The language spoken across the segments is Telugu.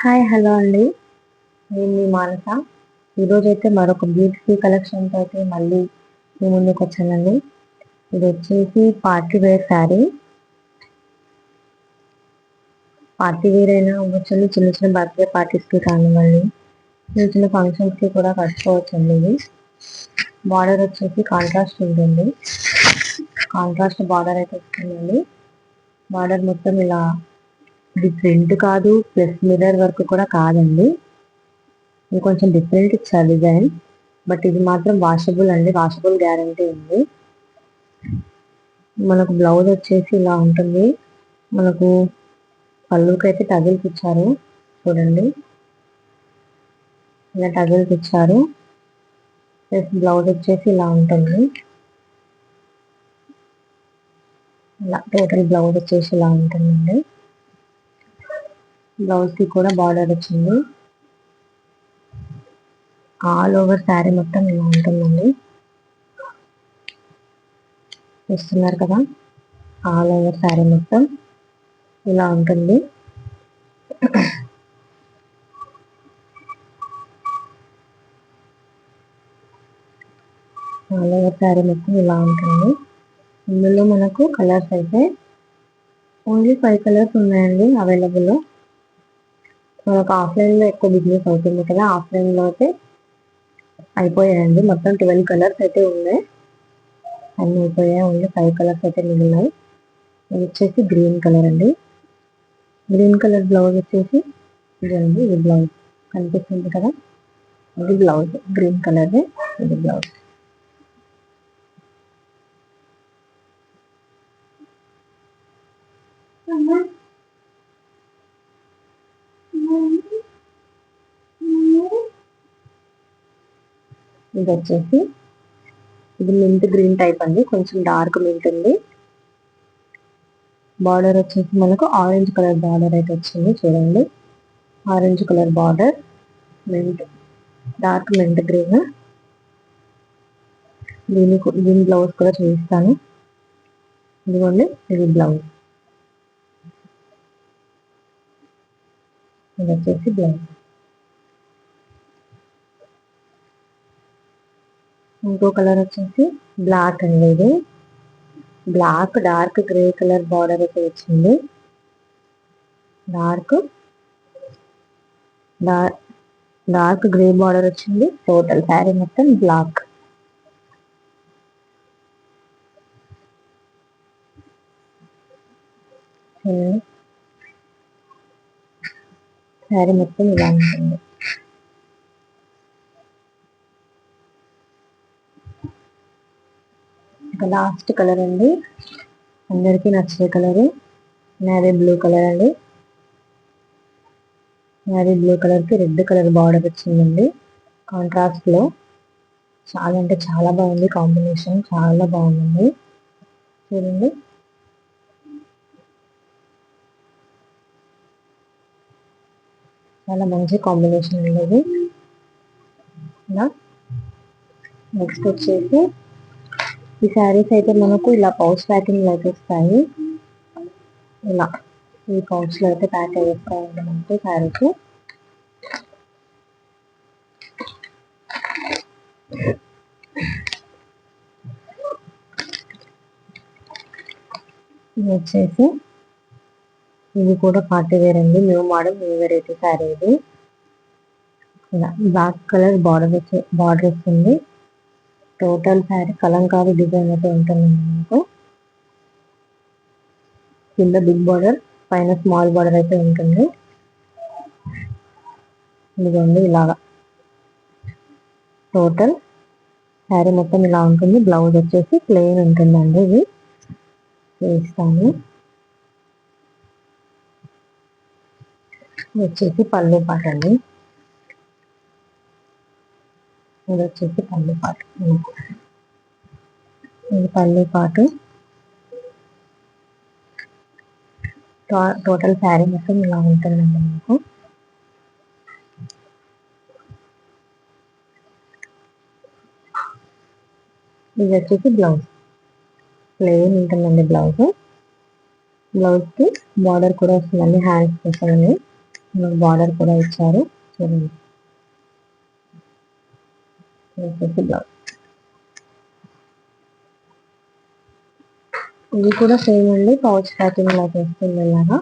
హాయ్ హలో అండి. నేను మీ మానస. ఈరోజైతే మరొక బ్యూటిఫుల్ కలెక్షన్తో అయితే మళ్ళీ మీ ముందుకు వచ్చానండి. ఇది వచ్చేసి party wear sari. Party wear అయినా అవ్వచ్చు, చిన్న చిన్న బర్త్డే పార్టీస్కి కానివ్వండి, చిన్న చిన్న ఫంక్షన్స్కి కూడా కట్టుకోవచ్చండి. ఇది బార్డర్ వచ్చేసి కాంట్రాస్ట్ ఉంటుంది. కాంట్రాస్ట్ బార్డర్ అయితే వస్తుందండి. బార్డర్ మొత్తం ఇలా, ఇది ప్రింట్ కాదు ప్లస్ మిర్రర్ వర్క్ కూడా కాదండి. ఇది కొంచెం డిఫరెంట్ ఇచ్చారు డిజైన్. బట్ ఇది మాత్రం వాషబుల్ అండి, వాషబుల్ గ్యారంటీ ఉంది. మనకు బ్లౌజ్ వచ్చేసి ఇలా ఉంటుంది. మనకు పళ్ళుకి అయితే టజిల్స్ ఇచ్చారు చూడండి, ఇలా టజిల్స్ ఇచ్చారు. ప్లస్ బ్లౌజ్ వచ్చేసి ఇలా ఉంటుంది. ఇలా టోటల్ బ్లౌజ్ వచ్చేసి ఇలా ఉంటుందండి. బ్లౌజ్కి కూడా బార్డర్ వచ్చింది. ఆల్ ఓవర్ శారీ మొత్తం ఇలా ఉంటుందండి. చూస్తున్నారు కదా, ఆల్ ఓవర్ శారీ మొత్తం ఇలా ఉంటుంది. ఆల్ ఓవర్ శారీ మొత్తం ఇలా ఉంటుంది. ఇందులో మనకు కలర్స్ అయితే ఓన్లీ 5 కలర్స్ ఉన్నాయండి అవైలబుల్లో. మనకు ఆఫ్లైన్లో ఎక్కువ బిజినెస్ అవుతుంది కదా, ఆఫ్లైన్లో అయితే అయిపోయాయండి. మొత్తం 12 కలర్స్ అయితే ఉన్నాయి, అన్నీ అయిపోయాయి. ఓన్లీ 5 కలర్స్ అయితే మిగిలినాయి. ఇది వచ్చేసి గ్రీన్ కలర్ అండి. గ్రీన్ కలర్ బ్లౌజ్ వచ్చేసి ఇదండి. ఇది బ్లౌజ్ కనిపిస్తుంది కదా, ఇది బ్లౌజ్ గ్రీన్ కలర్. ఇది బ్లౌజ్. ఇది వచ్చేసి ఇది మింట్ గ్రీన్ టైప్ అండి, కొంచెం డార్క్ మింట్ ఉంది. బార్డర్ వచ్చేసి మనకు ఆరెంజ్ కలర్ బార్డర్ అయితే వచ్చింది చూడండి. Orange colour border, mint, dark mint green. దీని బ్లౌజ్ కూడా చూపిస్తాను. ఇదిగోండి, ఇది బ్లౌజ్. ఇది వచ్చేసి బ్లౌజ్. ఇంకో కలర్ వచ్చేసి బ్లాక్ అండి. ఇది black dark grey colour border అయితే వచ్చింది. డార్క్ గ్రే బార్డర్ వచ్చింది. టోటల్ శారీ మొత్తం బ్లాక్. శారీ మొత్తం ఇలా ఉంటుంది. ఇక లాస్ట్ కలర్ అండి, అందరికీ నచ్చే కలర్ నేవీ బ్లూ కలర్ అండి. నేవీ బ్లూ కలర్కి రెడ్ కలర్ బార్డర్ వచ్చిందండి కాంట్రాస్ట్లో. చాలా అంటే చాలా బాగుంది కాంబినేషన్, చాలా బాగుంది చూడండి. చాలా మంచి కాంబినేషన్ ఉండేది. ఇలా నెక్స్ట్ వచ్చేసి ఈ శారీస్ అయితే మనకు ఇలా పౌచ్ ప్యాకింగ్ అయితే వస్తాయి. ఇలా ఈ పౌచ్లో అయితే ప్యాక్ అయ్యేస్తూ ఉంటామంటే శారీస్. ఇది వచ్చేసి ఇది కూడా పార్టీ వేర్ అండి, new model new variety sari. ఇది ఇలా బ్లాక్ కలర్ బార్డర్ వస్తుంది. టోటల్ శారీ కలంకారీ డిజైన్ అయితే ఉంటుందండి మనకు. కింద బిగ్ బార్డర్, పైన స్మాల్ బార్డర్ అయితే ఉంటుంది. ఇదిగోండి ఇలాగా టోటల్ శారీ మొత్తం ఇలా ఉంటుంది. బ్లౌజ్ వచ్చేసి ప్లెయిన్ ఉంటుందండి. ఇది వేస్తాను. వచ్చేసి పళ్ళు పాట అండి. ఇది వచ్చేసి పళ్ళు పాట. ఇది పళ్ళు పాటు. టోటల్ శారీ మొత్తం ఇలా ఉంటుందండి మనకు. ఇది వచ్చేసి బ్లౌజ్ ప్లెయిన్ ఉంటుందండి. బ్లౌజ్కి బార్డర్ కూడా వస్తుందండి, హ్యాండ్స్ వస్తుందండి. మనకు బార్డర్ కూడా ఇచ్చారు చూడండి. బ్లౌజ్ ఇది కూడా సేమ్ అండి, పౌచ్ ప్యాకింగ్ లా వస్తుంది ఇలాగా.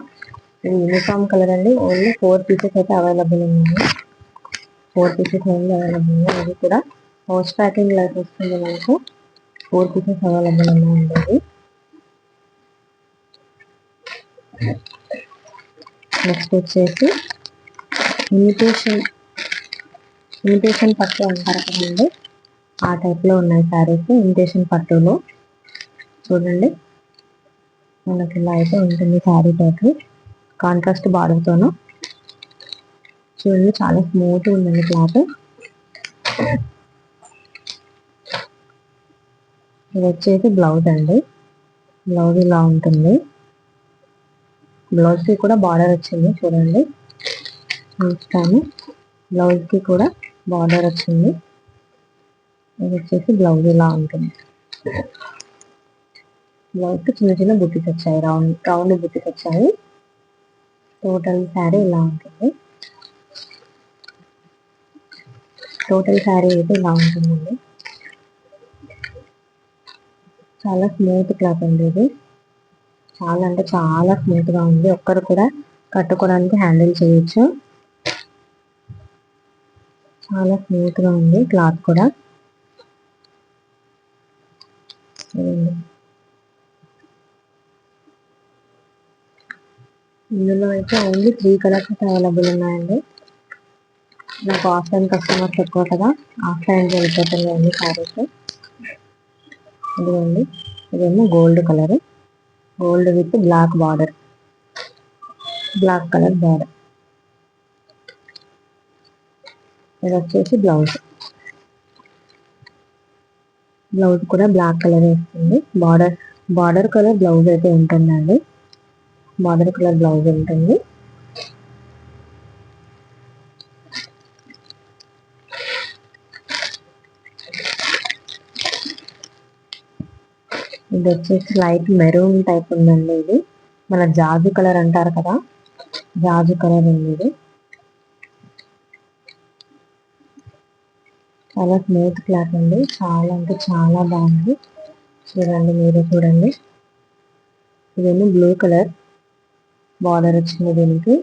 ఇది యూనిఫామ్ కలర్ అండి. ఓన్లీ 4 పీసెస్ అయితే అవైలబుల్ ఉన్నాయి. 4 పీసెస్ ఓన్లీ అవైలబుల్ ఉన్నాయి. ఇది కూడా పౌచ్ ప్యాకింగ్ లా వస్తుంది మనకు. 4 పీసెస్ అవైలబుల్ ఉన్నాయండి. ఇది నెక్స్ట్ వచ్చేసి ఇమిటేషన్ పట్టు అంటారు కదండి, ఆ టైప్ లో ఉన్నాయి శారీస్. ఇమిటేషన్ పట్టులో చూడండి, మనకి ఇలా అయితే ఉంటుంది శారీ టైప్. కాంట్రాస్ట్ బార్డర్ తోను చూడండి, చాలా స్మూత్ ఉందండి క్లాత్. ఇది వచ్చేసి బ్లౌజ్ అండి. బ్లౌజ్ ఇలా ఉంటుంది. బ్లౌజ్ కి కూడా బార్డర్ వచ్చింది చూడండి, చూస్తాను. బ్లౌజ్ కి కూడా బార్డర్ వచ్చింది. ఇది వచ్చేసి బ్లౌజ్ ఇలా ఉంటుంది. బ్లౌజ్ కి చిన్న చిన్న బుట్టీస్ వచ్చాయి, రౌండ్ బుట్టీస్ వచ్చాయి. టోటల్ శారీ ఇలా ఉంటుంది. టోటల్ శారీ అయితే ఇలా ఉంటుందండి. చాలా స్మూత్ క్లాత్ అండి ఇది. చాలా అంటే చాలా స్మూత్ గా ఉంది. ఒక్కరు కూడా కట్టుకోవడానికి హ్యాండిల్ చేయొచ్చు. చాలా స్మూత్ గా ఉంది క్లాత్ కూడా. ఇందులో అయితే ఓన్లీ 3 కలర్స్ అయితే అవైలబుల్ ఉన్నాయండి. నాకు ఆఫ్లైన్ కస్టమర్స్ ఎక్కువ కదా, ఆఫ్లైన్ వెళ్ళిపోతుంది అన్ని శారీస్. ఇదిగోండి, ఇదేమో gold colour, gold with black border, black colour border. ఇది వచ్చేసి బ్లౌజ్. బ్లౌజ్ కూడా బ్లాక్ కలర్ వస్తుంది. బార్డర్ కలర్ బ్లౌజ్ అయితే ఉంటుందండి. బార్డర్ కలర్ బ్లౌజ్ ఉంటుంది. ఇది వచ్చేసి లైట్ మెరూన్ టైప్ ఉందండి. ఇది మన జాజు కలర్ అంటారు కదా, జాజు కలర్ ఉంది ఇది. చాలా స్మూత్ క్లాత్ అండి, చాలా అంటే చాలా బాగుంది. చూడండి, మీరే చూడండి. ఇదేమో బ్లూ కలర్ బార్డర్ వచ్చింది దీనికి.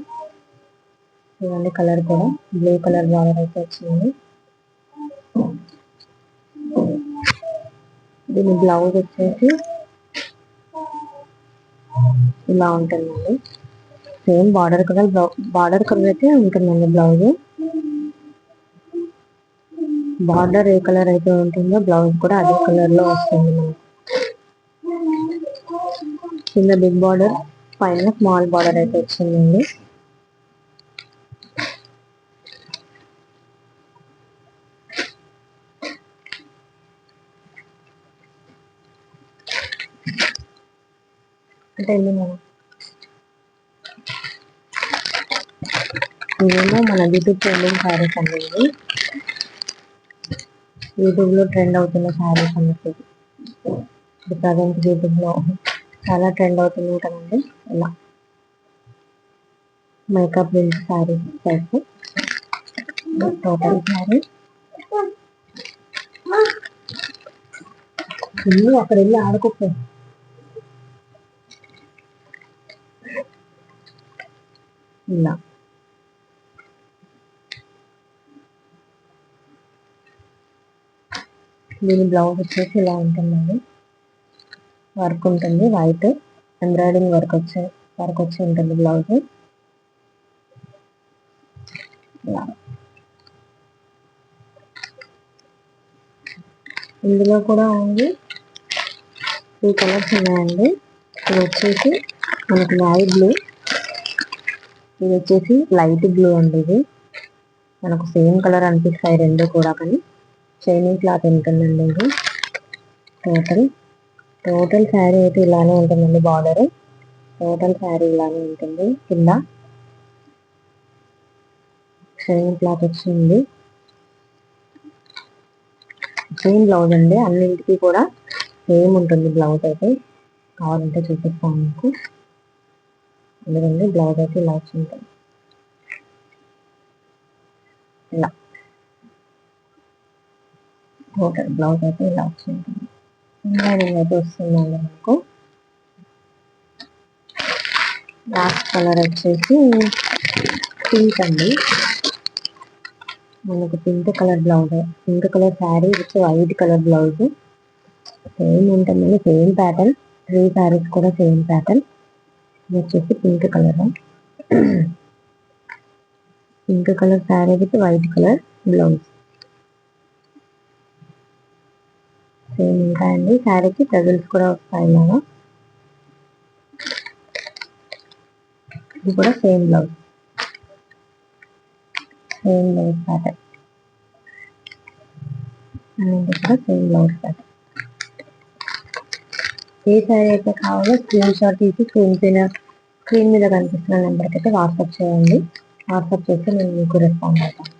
చూడండి, కలర్ కూడా బ్లూ కలర్ బార్డర్ అయితే వచ్చింది. దీని బ్లౌజ్ వచ్చేసి ఇలా ఉంటుందండి. సేమ్ బార్డర్ కలర్ అయితే ఉంటుందండి బ్లౌజ్. బార్డర్ ఏ కలర్ అయితే ఉంటుందో బ్లౌజ్ కూడా అదే కలర్ లో వస్తుంది మనకి. కింద బిగ్ బార్డర్, పైన స్మాల్ బార్డర్ అయితే వచ్చిందండి. అంటే ఇవేమో మన యూట్యూబ్ ట్రెండింగ్ శారీస్ అండి. ఇవి యూట్యూబ్ లో ట్రెండ్ అవుతున్న శారీస్ అన్నట్టు. ప్రజెంట్ యూట్యూబ్ లో చాలా ట్రెండ్ అవుతుంది కదండి. ఇలా makeup print saris type. Total sari అక్కడ వెళ్ళి ఆడుకోపో. ఇలా దీని బ్లౌజ్ వచ్చేసి ఇలా ఉంటుందండి. వర్క్ ఉంటుంది, వైట్ ఎంబ్రాయిడింగ్ వర్క్ వచ్చి ఉంటుంది బ్లౌజ్. ఇందులో కూడా ఉంది 2 కలర్స్ ఉన్నాయండి. ఇది వచ్చేసి మనకి నావీ బ్లూ, ఇది వచ్చేసి లైట్ బ్లూ అండి. ఇది మనకు సేమ్ కలర్ అనిపిస్తాయి రెండు కూడా, కానీ షైనింగ్ క్లాత్ ఉంటుందండి. ఇది టోటల్ శారీ అయితే ఇలానే ఉంటుందండి. బార్డర్ టోటల్ శారీ ఇలానే ఉంటుంది. కింద షైనింగ్ క్లాత్ వచ్చింది. సేమ్ బ్లౌజ్ అండి, అన్నింటికి కూడా సేమ్ ఉంటుంది బ్లౌజ్ అయితే. కావాలంటే చూపిస్తాను మీకు. ఎందుకంటే బ్లౌజ్ అయితే ఇలా వచ్చింది. ఇలా టోటల్ బ్లౌజ్ అయితే ఇలా వచ్చింది. లైనింగ్ అయితే వస్తుందండి మనకు. లాస్ట్ కలర్ వచ్చేసి పింక్ అండి. మనకు pink colour blouse, pink colour sari with white colour blouse. Same ఉంటుందండి, సేమ్ ప్యాటర్న్. 3 శారీస్ కూడా సేమ్ ప్యాటర్న్. ఇది వచ్చేసి pink colour, pink colour sari with white colour blouse. Same ఉంటాయండి. శారీకి టజల్స్ కూడా వస్తాయి ఇలాగా. ఇది కూడా same blouse, same blouse pattern. ఇది కూడా సేమ్ బ్లౌజ్ ప్యాటర్న్. ఏ శారీ అయితే కావాలో స్క్రీన్ షాట్ తీసి స్క్రీన్ మీద కనిపిస్తున్న నెంబర్కి అయితే వాట్సాప్ చేయండి. వాట్సాప్ చేస్తే నేను మీకు రెస్పాండ్ అవుతాను.